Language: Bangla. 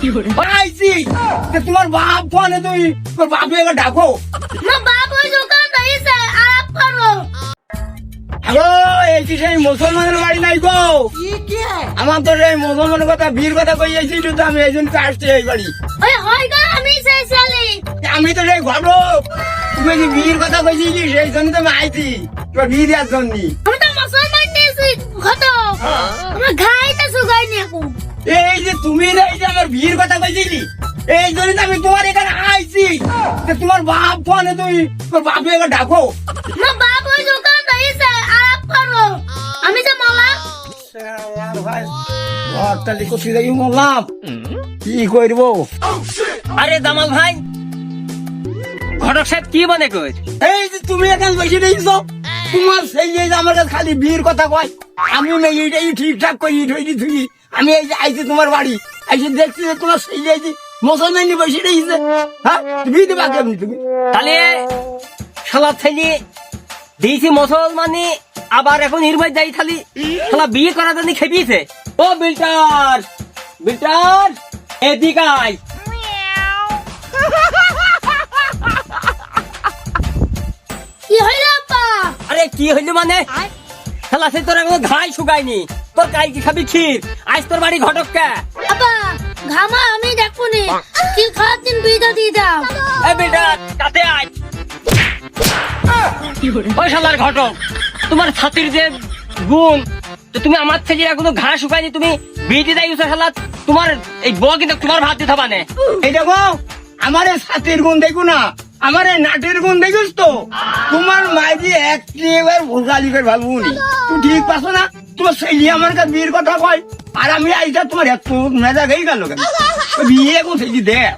আইছি তোমার বাপ ফোনে তুই তোর বাপে এবার ডাকো। বাপ ওই দোকান রয়েছে আরাপ করো। হ্যালো, এই কি সেই মুসলমানের বাড়ি নাই গো? আমার তো সেই মুসলমানের কথা বীর কথা কই আইছি তো আমি এই জন্য আসছি এই বাড়ি। ওই হয় গো আমি সেই শালি। আমি তো সেই ঘটক, তুমি কি বীর কথা কইছিলি সেই জন্য তো আমি আইছি তোর বীর দেওয়ার জন্য। আমি তো মুসলমান নিয়েছি কত আমার ঘাইটা শুকাইনি এখন। এই যে তুমি না এই যে আমার বীর কথা কইছিলি এই জন্য তো আমি তোমার এখানে আইছি। তোমার বাপ ফোনে তুই তোর বাপে এবার ডাকো। বাপ ওই দোকান রয়েছে আরাপ করো। আমি যে মলা বললাম কি করবো। আরে দামাল ভাই, ঘটক সাহেব কি মনে কর? এই যে তুমি এখানে বসে রয়েছ, তোমার সেই যে আমার কাছে খালি বীর কথা কয়। আমি এইটাই ঠিকঠাক করি তুই আমি এই যে আইছি তোমার বাড়ি আইসি দেখছি যে তোমার সেই যে মুসলমান বসে রয়েছে। হ্যাঁ তুমি দেবা কেমনি তুমি? তাহলে শালা ছেলে দিয়েছি মুসলমানি, আবার এখন নির্ময় যাই খালি শালা বিয়ে করার জন্য খেপিয়েছে। ও বিল্টার বিল্টার এদিকে আয়। কি হইল আপা? আরে কি হইলো মানে শালা সে তোর এখনো ঘাই শুকায়নি, তোর কাই কি খাবি ক্ষীর? আজ তোর বাড়ি ঘটক কে? আপা ঘামা আমি দেখুনি কি খাওয়ার দিন বিদা দিয়ে দাও। এ বিল্টার কাছে আয়। ওই শালার ঘটক, তোমার ছাতির যে গুণ, তো তুমি আমার ছেলে এখনো ঘা শুকায়নি, তুমি বিয়ে দিয়ে দিয়েছো শালা। তোমার এই বউ কিন্তু তোমার ভাত দিতে হবে না। এই দেখো আমার এই ছাতির গুণ দেখো না, আমার এই নাটের গুণ দেখিস তো। তোমার মাঝি একবার ভোগালি করে ভাববো নি, তুই ঠিক পাচ্ছ না? তোমার ছেলে আমার কাছে বিয়ের কথা কয় আর আমি আইসা তোমার এত মেজাজ হয়ে গেল কেন? বিয়ে এখন ছেলে দেখ